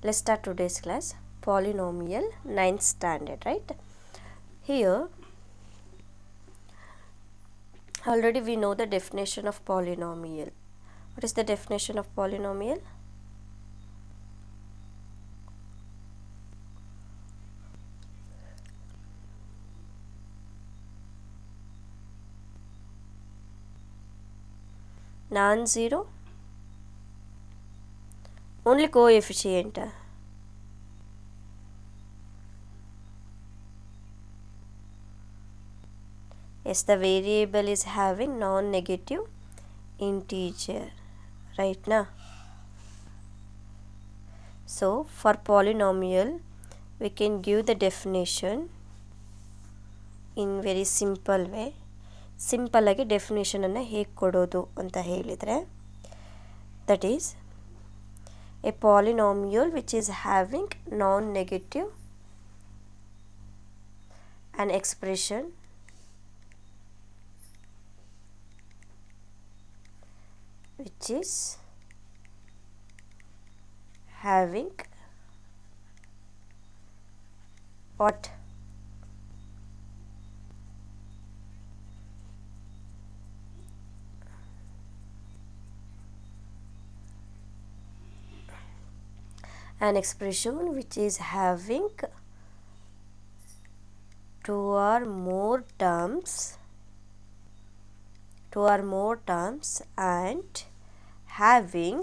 Let's start today's class. Polynomial 9th standard, right? Here already we know the definition of polynomial. What is the definition of polynomial? Non-zero, only coefficient. Yes, the variable is having non-negative integer, right now. So for polynomial we can give the definition in very simple way. Simple ಆಗಿ ಡೆಫಿನೇಷನನ್ನು ಹೇಗೆ ಕೊಡೋದು ಅಂತ ಹೇಳಿದರೆ, that is A polynomial which is having non negative an expression which is having what? An expression which is having two or more terms and having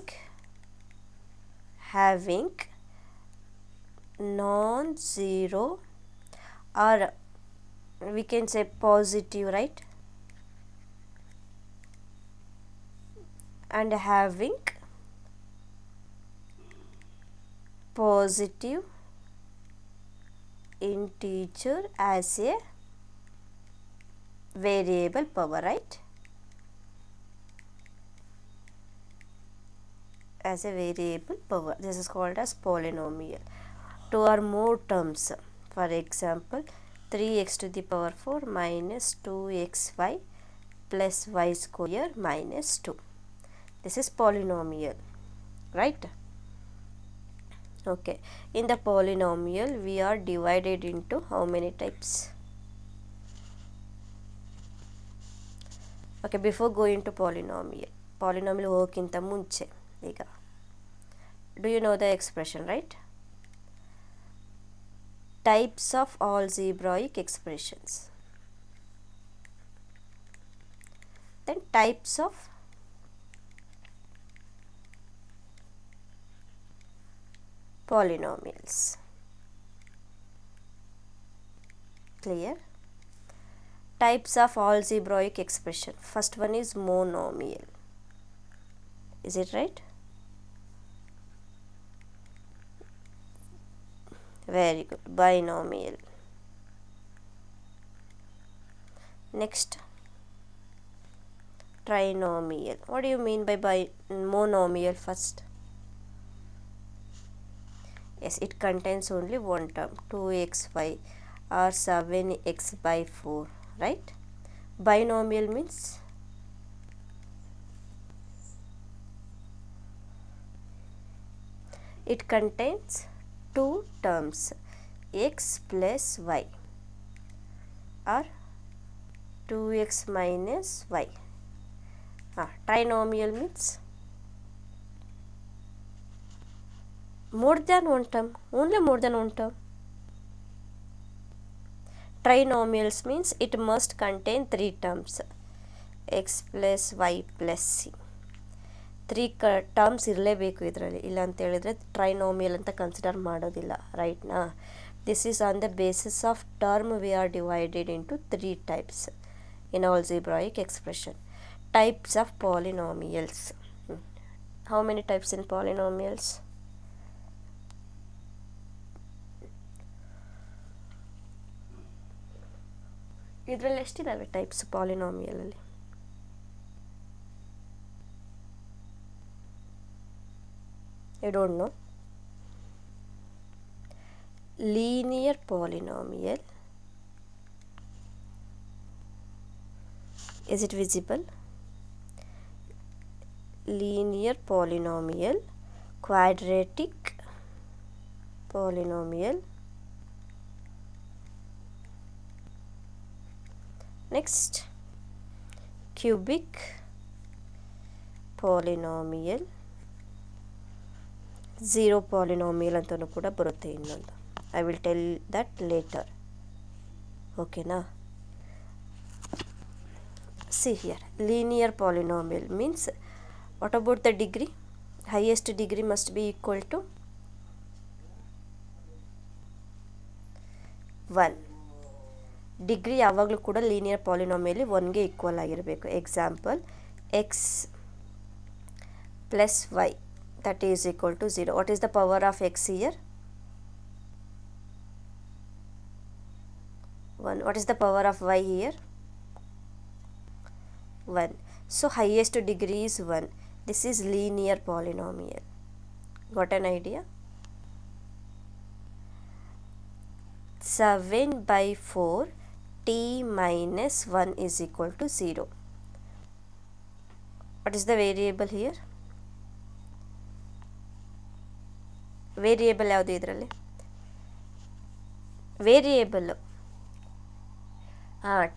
non-zero, or we can say positive, right? And having positive integer as a variable power, right? As a variable power. This is called as polynomial. Two or more terms. For example, 3x to the power 4 minus 2xy plus y square minus 2. This is polynomial, right? Okay. In the polynomial, we are divided into how many types? Okay, before going to polynomial ಹೋಗೋಕ್ಕಿಂತ ಮುಂಚೆ ಈಗ do you know the expression, right? Types of algebraic expressions. Then types of polynomials. Clear? Types of algebraic expression. First one is monomial. Is it right? Very good. Binomial. Next, trinomial. What do you mean by monomial first? Yes, it contains only one term, 2xy or 7x by 4, right? Binomial means it contains two terms, x plus y or 2x minus y. Trinomial means more than one term, only more than one term. Trinomials means it must contain three terms, x plus y plus c. Three terms ಇರಲೇಬೇಕು ಇದರಲ್ಲಿ, ಇಲ್ಲ ಅಂತ ಹೇಳಿದರೆ trinomial ಅಂತ consider ಮಾಡೋದಿಲ್ಲ, ರೈಟ್ನಾ? This is on the basis of term we are divided into three types in algebraic expression. Types of polynomials. How many types in polynomials? ಇದರಲ್ಲಿ ಎಷ್ಟಿದ್ದಾವೆ ಟೈಪ್ಸ್ ಪಾಲಿನಾಮಿಯಲಲ್ಲಿ? I don't know. Linear polynomial. Is it visible? Linear polynomial, quadratic polynomial. Next, cubic polynomial. Zero polynomial ಅಂತಲೂ ಕೂಡ ಬರುತ್ತೆ ಇನ್ನೊಂದು. I will tell that later. ಓಕೆನಾ? See here, linear polynomial means what about the degree? Highest degree must be equal to 1. Degree ಯಾವಾಗಲೂ ಕೂಡ linear ಪಾಲಿನಾಮಿಯಲ್ಲಿ 1ಗೆ equal ಆಗಿರಬೇಕು. Example x plus y that is equal to 0. What is the power of x here? 1. What is the power of y here? 1. So highest degree is 1. This is linear polynomial. Got an idea? 7/4 t minus 1 is equal to 0. What is the variable here? Variable ಯಾವುದು ಇದರಲ್ಲಿ? Variable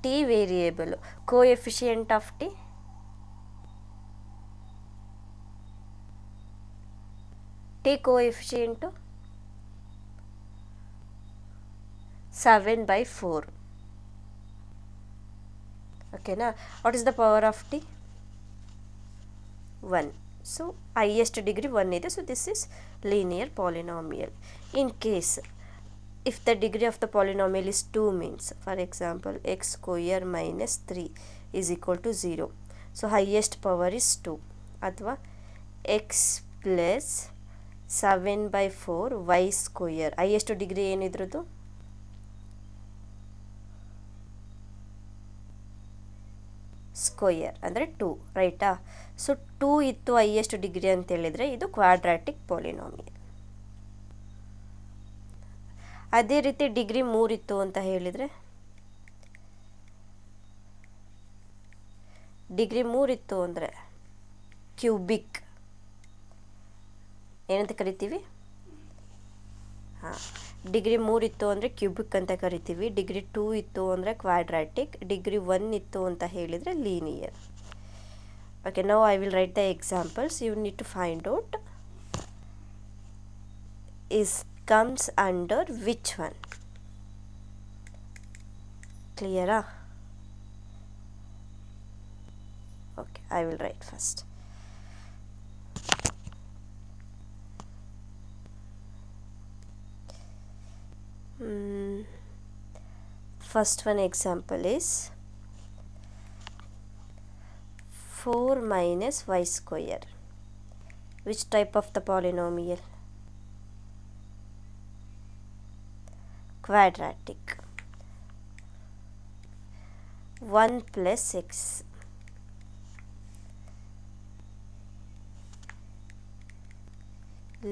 T variable. Coefficient of T coefficient 7/4. ಓಕೆನಾ? What is the power of T? 1. So highest degree 1 ಇದೆ. So this is linear polynomial. In case if the degree of the polynomial is 2 means, for example, x square minus 3 is equal to 0. So highest power is 2. ಅಥವಾ x plus 7/4 y square. highest degree ಏನಿದ್ರದ್ದು? Square ಅಂದರೆ 2, ರೈಟಾ? So 2 ಇತ್ತು highest degree ಅಂತ ಹೇಳಿದರೆ ಇದು quadratic polynomial. ಅದೇ ರೀತಿ ಡಿಗ್ರಿ 3 ಇತ್ತು ಅಂತ ಹೇಳಿದರೆ, ಡಿಗ್ರಿ 3 ಇತ್ತು ಅಂದರೆ ಕ್ಯೂಬಿಕ್ ಏನಂತ ಕರಿತೀವಿ? ಡಿಗ್ರಿ 3 ಇತ್ತು ಅಂದರೆ ಕ್ಯೂಬಿಕ್ ಅಂತ ಕರಿತೀವಿ. ಡಿಗ್ರಿ 2 ಇತ್ತು ಅಂದರೆ ಕ್ವಾಡ್ರಾಟಿಕ್. ಡಿಗ್ರಿ 1 ಇತ್ತು ಅಂತ ಹೇಳಿದರೆ linear. Okay, now I will write the examples. You need to find out is comes under which one. Clear? Okay, I will write first. First one example is 4 minus y square. Which type of the polynomial? Quadratic. 1 plus x.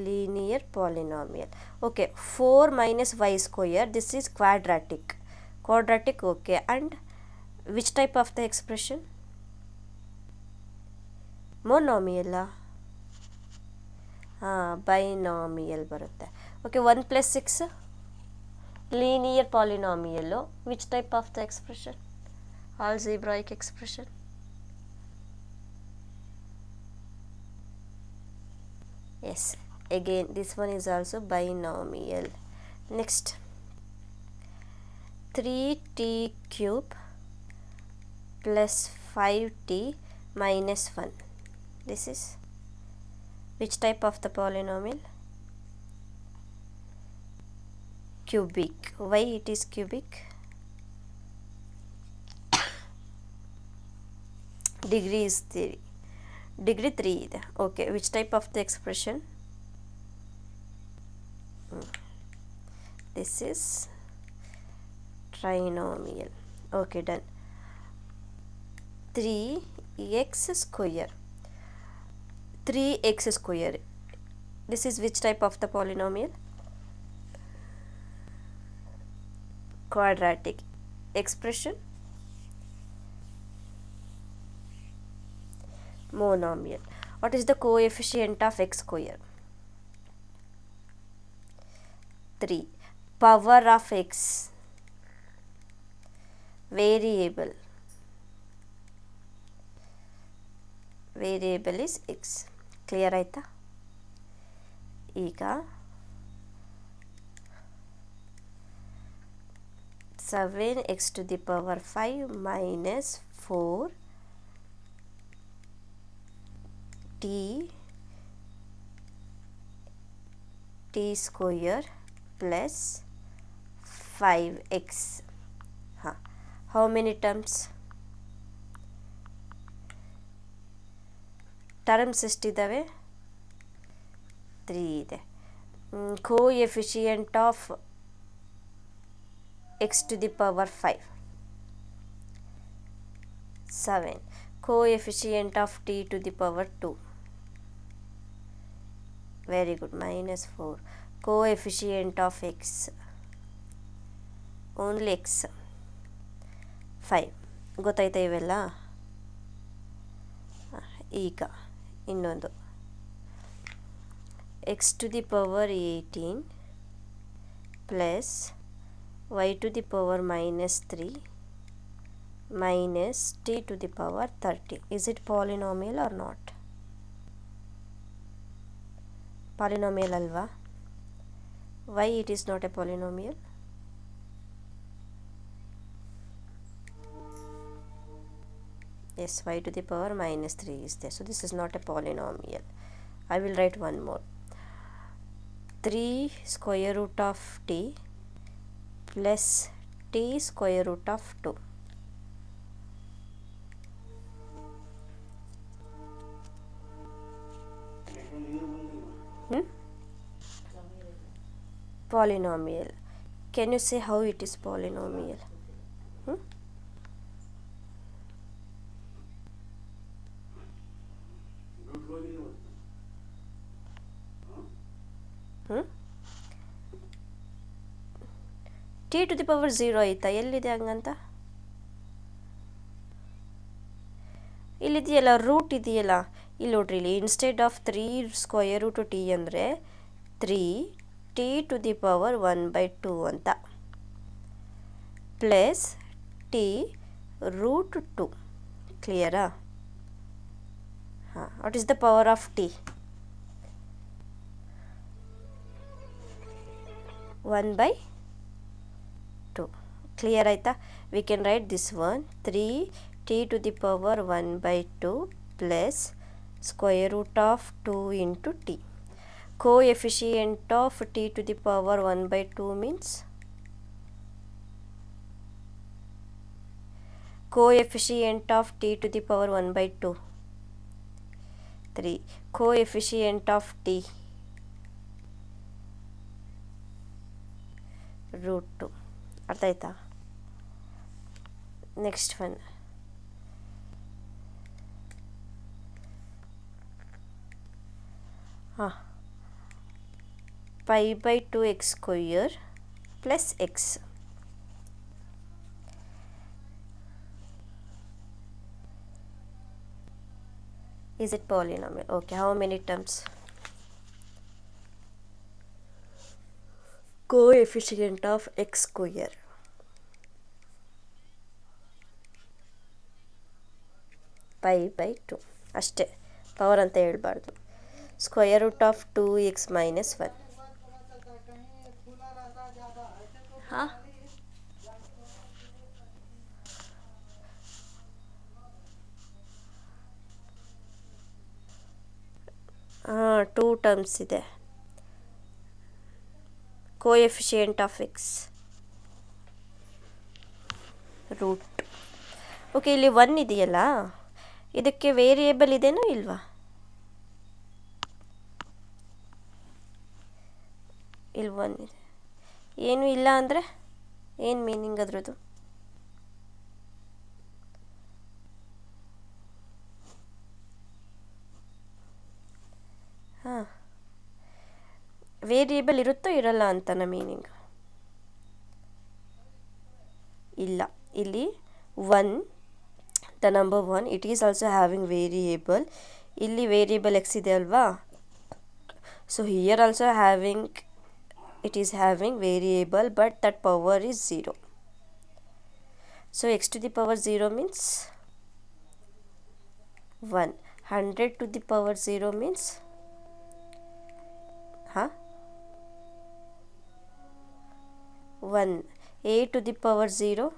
Linear polynomial. Okay, 4 minus y square, this is quadratic. Quadratic, okay. And which type of the expression? Monomial. Binomial ಬರುತ್ತೆ. Okay, 1 plus 6 linear polynomial. Which type of the expression? Algebraic expression. Yes, again this one is also binomial. Next, 3t cube plus 5t minus 1. This is which type of the polynomial? Cubic. Why it is cubic? Degree is 3. Degree 3 ಇದೆ. Okay, which type of the expression? This is trinomial. Okay, done. 3x square. 3x square. This is which type of the polynomial? Quadratic. Expression? Monomial. What is the coefficient of x square? 3. Power of x, variable is x. Clear ಆಯಿತಾ? ಈಗ 7x to the power 5 minus 4 t square plus 5x. How many terms ಎಷ್ಟಿದ್ದಾವೆ? 3 ಇದೆ. Coefficient of x to the power 5 7. Coefficient of t to the power 2, very good, minus 4. Coefficient of x, only x, 5. ಗೊತ್ತಾಯ್ತಾ ಇವೆಲ್ಲ? ಈಗ ಇನ್ನೊಂದು x to the power 18 plus y to the power minus 3 minus t to the power 30. Is it polynomial or not? Polynomial alva? Why it is not a polynomial? Yes, y to the power minus 3 is there. So this is not a polynomial. I will write one more. 3 square root of t plus t square root of 2. Polynomial. Can you say how it is polynomial? t to the power 0 ಆಯಿತಾ? ಎಲ್ಲಿದೆ ಹಂಗಂತ? ಇಲ್ಲಿದೆಯಲ್ಲ, root ಇದೆಯಲ್ಲ, ಇಲ್ಲಿ ನೋಡ್ರಿ, ಇಲ್ಲಿ instead of 3 square root T ಅಂದರೆ 3 t to the power 1/2 ಅಂತ plus t root 2. ಕ್ಲಿಯರಾ? What is the power of t? 1/2. Clear ಆಯಿತಾ? We can write this one 3 t to the power 1/2 plus square root of 2 into t. Coefficient of t to the power 1/2 means coefficient of t to the power 1/2 3. Coefficient of t root 2. ಅರ್ಥ ಆಯ್ತಾ? Next one pi/2 x square plus x. Is it polynomial? Okay, how many terms? Coefficient of x square pi/2 ಅಷ್ಟೇ, power ಅಂತ ಹೇಳ್ಬಾರ್ದು. Square root of 2x minus 1. ಹಾಂ, 2 terms ಇದೆ. Coefficient of X root. Okay, ಇಲ್ಲಿ 1 ಇದೆಯಲ್ಲ, ಇದಕ್ಕೆ variable ಇದೆನೋ ಇಲ್ವಾ? ಇಲ್ಲಿ 1 ಇದೆ, ಏನೂ ಇಲ್ಲ ಅಂದರೆ ಏನು ಮೀನಿಂಗ್ ಅದ್ರದ್ದು? ಹಾಂ, ವೇರಿಯೇಬಲ್ ಇರುತ್ತೋ ಇರಲ್ಲ ಅಂತನ ಮೀನಿಂಗ್? ಇಲ್ಲ, ಇಲ್ಲಿ 1, the number 1, it is also having variable. ಇಲ್ಲಿ ವೇರಿಯೇಬಲ್ ಎಕ್ಸ್ ಇದೆ ಅಲ್ವಾ, so here also having it is having variable, but that power is 0. So x to the power 0 means 1. 100 to the power 0 means 1. A to the power 0,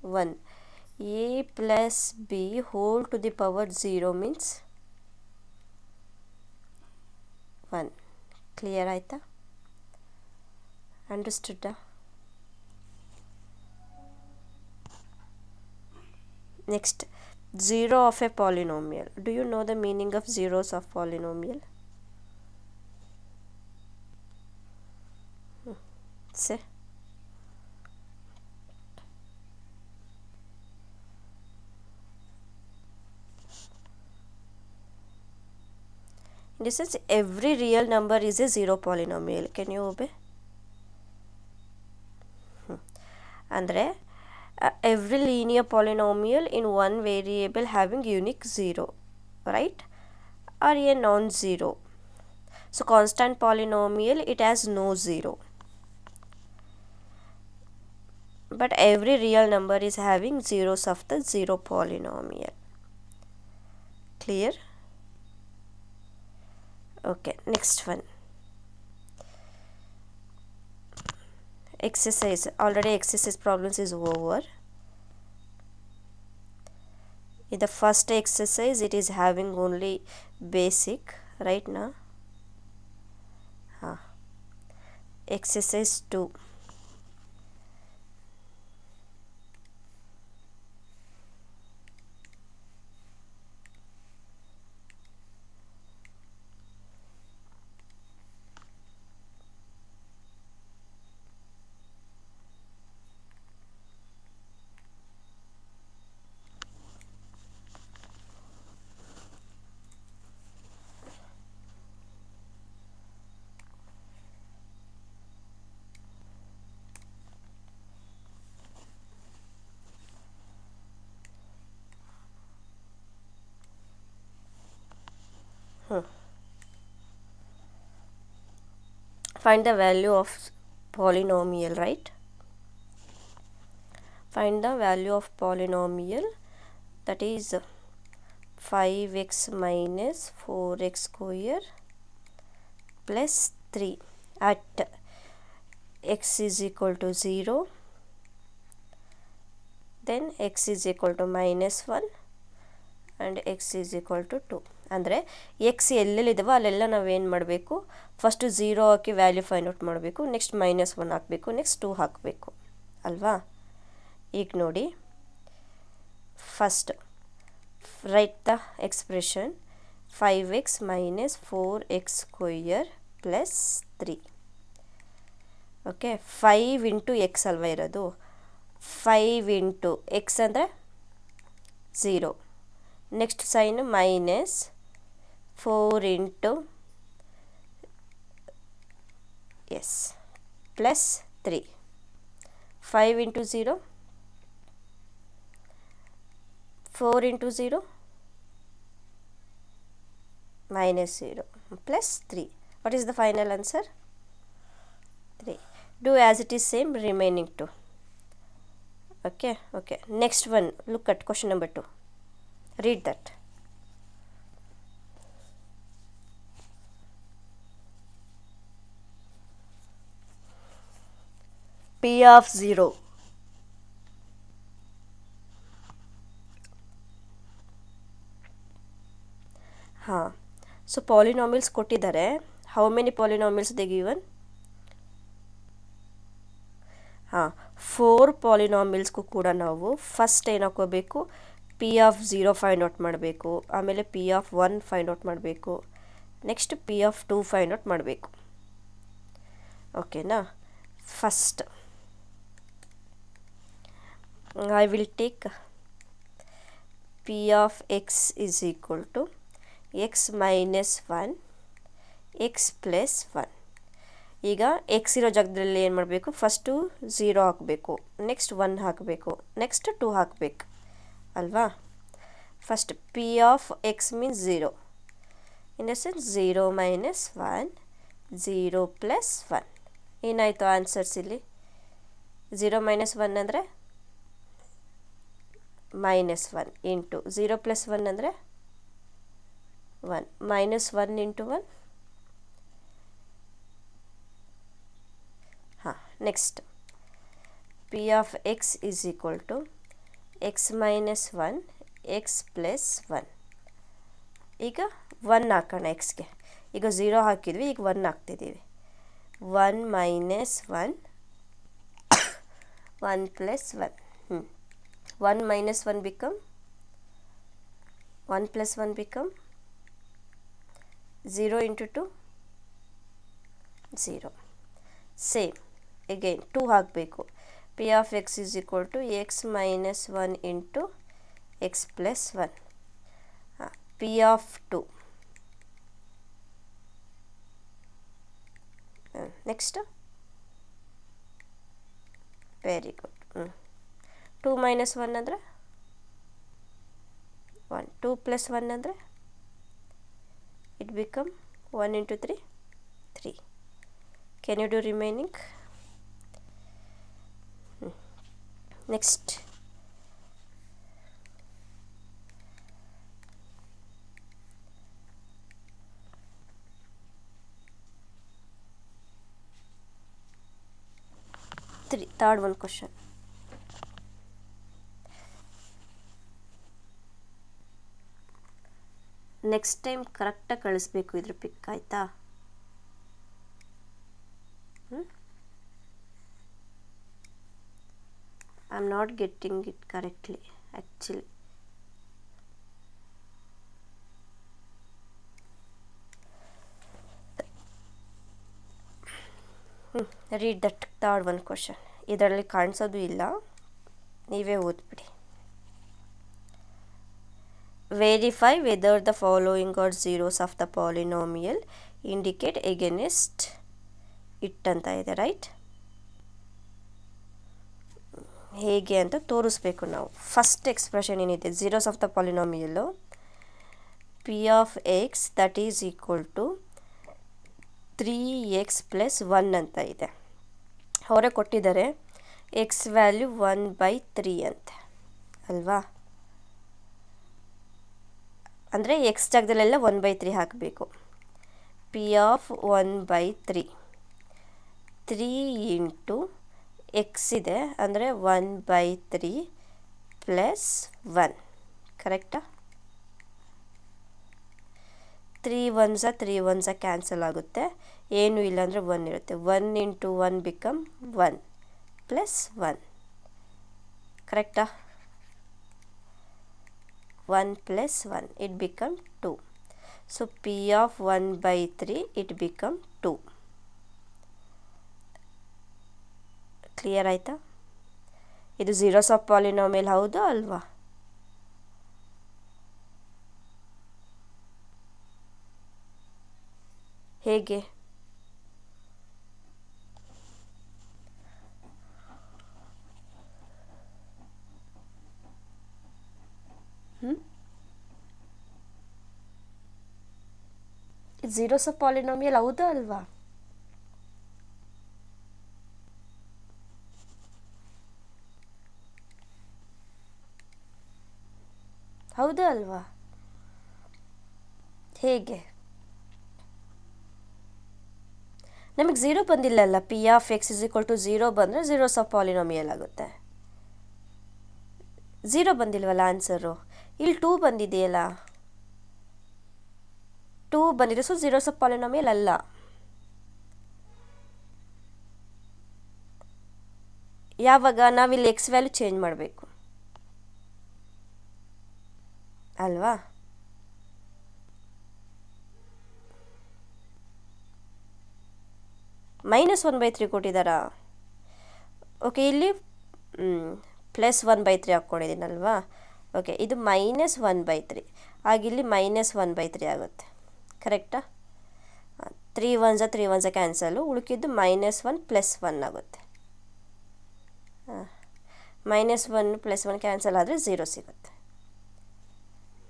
1. A plus B whole to the power 0 means 1. Clear ಆಯ್ತಾ? Understood? Next, 0 of a polynomial. Do you know the meaning of zeros of polynomial? Say. In this sense, every real number is a zero polynomial. Can you obey? Andre every linear polynomial in one variable having unique 0, right? Or a non-zero. So constant polynomial, it has no 0. But every real number is having zeros of the zero polynomial. Clear? Okay, next one. Exercise. Already exercise problems is over. In the first exercise, it is having only basic, right now. Exercise 2. Find the value of polynomial, right? Find the value of polynomial, that is 5x minus 4x square plus 3 at x is equal to 0, then x is equal to minus 1 and x is equal to 2. ಅಂದರೆ X ಎಲ್ಲೆಲ್ಲಿದ್ದಾವೋ ಅಲ್ಲೆಲ್ಲ ನಾವೇನು ಮಾಡಬೇಕು, first 0 ಹಾಕಿ value find out ಮಾಡಬೇಕು, next -1 ಹಾಕಬೇಕು, next 2 ಹಾಕಬೇಕು ಅಲ್ವಾ? ಈಗ ನೋಡಿ, first write the expression 5x minus 4x square plus 3. Okay, 5 into X ಅಲ್ವಾ ಇರೋದು, 5 ಇಂಟು ಎಕ್ಸ್ ಅಂದರೆ 0, next sign minus 4 into S plus 3. 5 into 0, 4 into 0 minus 0 plus 3. What is the final answer? 3. Do as it is same remaining 2. Okay. Next one, look at question number 2. Read that. P of 0. So polynomials ಕೊಟ್ಟಿದ್ದಾರೆ. How many polynomials they given? 4 ಪಾಲಿನಾಮಿಲ್ಸ್ಗೂ ಕೂಡ ನಾವು first ಏನು ಹಾಕೋಬೇಕು, P of 0 find out ಮಾಡಬೇಕು, ಆಮೇಲೆ P of 1 find out ಮಾಡಬೇಕು, next P of 2 find out ಮಾಡಬೇಕು. ಓಕೆನಾ? First I will take P of X is equal to x minus 1 x plus 1. ಈಗ ಎಕ್ಸ್ ಇರೋ ಜಾಗದಲ್ಲಿ ಏನು ಮಾಡಬೇಕು, ಫಸ್ಟು 0 ಹಾಕಬೇಕು, ನೆಕ್ಸ್ಟ್ 1 ಹಾಕಬೇಕು, ನೆಕ್ಸ್ಟ್ 2 ಹಾಕಬೇಕು ಅಲ್ವಾ? First P of X means 0, in the sense 0 minus 1, 0 plus 1. ಏನಾಯಿತು ಆನ್ಸರ್ಸ್ ಇಲ್ಲಿ? 0 ಮೈನಸ್ 1 ಅಂದರೆ -1 ಇಂಟು 0 ಪ್ಲಸ್ 1 ಅಂದರೆ 1, -1 ಇಂಟು 1. ಹಾಂ, next P of X is equal to X minus 1 X plus 1. ಈಗ 1 ಹಾಕೋಣ ಎಕ್ಸ್ಗೆ. ಈಗ 0 ಹಾಕಿದ್ವಿ, ಈಗ 1 ಹಾಕ್ತಿದ್ದೀವಿ. 1 minus 1 1 plus 1. 1 minus 1 become 1 plus 1 become 0 into 2 0. Same again 2 ಹಾಕಬೇಕು. p of x is equal to x minus 1 into x plus 1. p of 2. Next. Very good. 2 minus 1 ಅಂದರೆ 1. 2 plus 1 ಅಂದರೆ it become 1 into 3 3. Can you do remaining? Next. Third one question. Next time ಕರೆಕ್ಟಾಗಿ ಕಳಿಸ್ಬೇಕು ಇದ್ರ ಪಿಕ್, ಆಯಿತಾ? I am not getting it correctly actually. Read that third one question. ಇದರಲ್ಲಿ ಕಾಣಿಸೋದು ಇಲ್ಲ, ನೀವೇ ಓದ್ಬಿಡಿ. Verify whether the following are zeros of the polynomial, indicate against it ಅಂತ ಇದೆ, right? ಹೇಗೆ ಅಂತ ತೋರಿಸ್ಬೇಕು ನಾವು. ಫಸ್ಟ್ ಎಕ್ಸ್ಪ್ರೆಷನ್ ಏನಿದೆ zeros of the polynomial, p of x that is equal to 3x plus 1 ಅಂತ ಇದೆ. ಅವರೇ ಕೊಟ್ಟಿದ್ದಾರೆ x ವ್ಯಾಲ್ಯೂ 1/3 ಅಂತ ಅಲ್ವಾ? ಅಂದರೆ ಎಕ್ಸ್ ಜಾಗದಲ್ಲೆಲ್ಲ 1/3 ಹಾಕಬೇಕು. ಪಿ ಆಫ್ 1/3 3 ಇಂಟು ಎಕ್ಸ್ ಇದೆ ಅಂದರೆ 1/3 ಪ್ಲಸ್ 1. ಕರೆಕ್ಟಾ? 3 1s ಕ್ಯಾನ್ಸಲ್ ಆಗುತ್ತೆ, ಏನೂ ಇಲ್ಲ ಅಂದರೆ 1 ಇರುತ್ತೆ. 1 ಇಂಟು 1 ಬಿಕಮ್ 1 ಪ್ಲಸ್ 1. ಕರೆಕ್ಟಾ? 1 plus 1, it become 2. So p of 1/3 it become 2. Clear ಆಯಿತಾ? ಇದು zeros of polynomial ಹೌದಾ ಅಲ್ವಾ? ಹೇಗೆ? zeros of polynomial ಹೌದಾ ಅಲ್ವಾ? ಹೌದಾ ಅಲ್ವಾ? ಹೇಗೆ? ನಮಗೆ 0 ಬಂದಿಲ್ಲಲ್ಲ. P of X is equal to 0 ಬಂದರೆ zeros of polynomial ಆಗುತ್ತೆ. 0 ಬಂದಿಲ್ವಲ್ಲ ಆನ್ಸರು. ಇಲ್ಲಿ 2 ಬಂದಿದೆಯಲ್ಲ, 2 ಬಂದಿದೆ. ಸೊ zeros of polynomial ಅಲ್ಲ. ಯಾವಾಗ ನಾವಿಲ್ಲಿ ಎಕ್ಸ್ ವ್ಯಾಲ್ಯೂ ಚೇಂಜ್ ಮಾಡಬೇಕು ಅಲ್ವಾ? -1/3 ಕೊಟ್ಟಿದ್ದಾರಾ? ಓಕೆ, ಇಲ್ಲಿ ಪ್ಲಸ್ 1/3 ಹಾಕ್ಕೊಂಡಿದ್ದೀನಲ್ವಾ? ಓಕೆ, ಇದು -1/3 ಆಗಿಲ್ಲಿ -1/3 ಆಗುತ್ತೆ. ಕರೆಕ್ಟಾ? 3 1s ಕ್ಯಾನ್ಸಲು, ಉಳುಕಿದ್ದು -1 ಪ್ಲಸ್ 1 ಆಗುತ್ತೆ. -1 ಪ್ಲಸ್ 1 ಕ್ಯಾನ್ಸಲ್ ಆದರೆ 0 ಸಿಗುತ್ತೆ.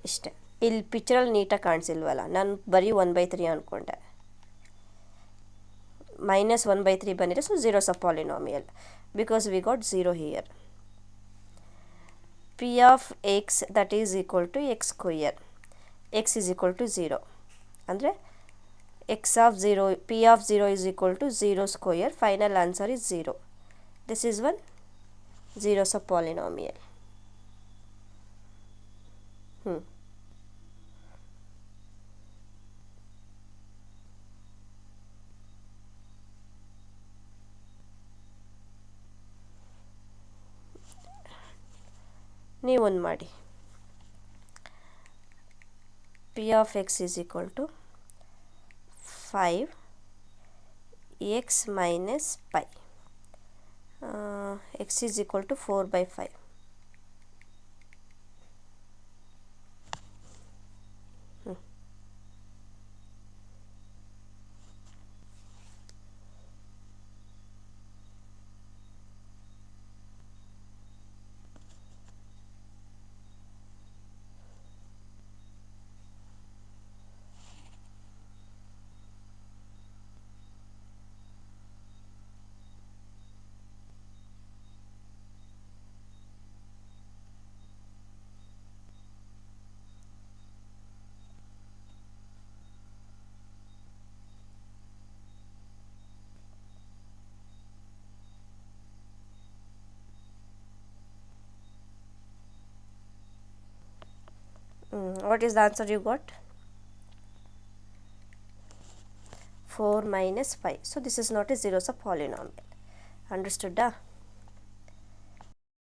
ಇಷ್ಟೇ. ಇಲ್ಲಿ ಪಿಕ್ಚರಲ್ಲಿ ನೀಟಾಗಿ ಕಾಣಿಸಿಲ್ವಲ್ಲ, ನಾನು ಬರೀ 1/3 ಅಂದ್ಕೊಂಡೆ. -1/3 ಬಂದಿದೆ, so zeros of polynomial because we got 0 here. P of x that is equal to x square, x is equal to 0 ಅಂದರೆ x of 0, P of 0 is equal to 0 square. Final answer is 0. This is one zeros of polynomial. ನೀವೊಂದು ಮಾಡಿ. P of x is equal to 5 x minus pi. X is equal to 4/5. What is the answer you got? 4 minus 5. So this is not a zeros of polynomial. Understood?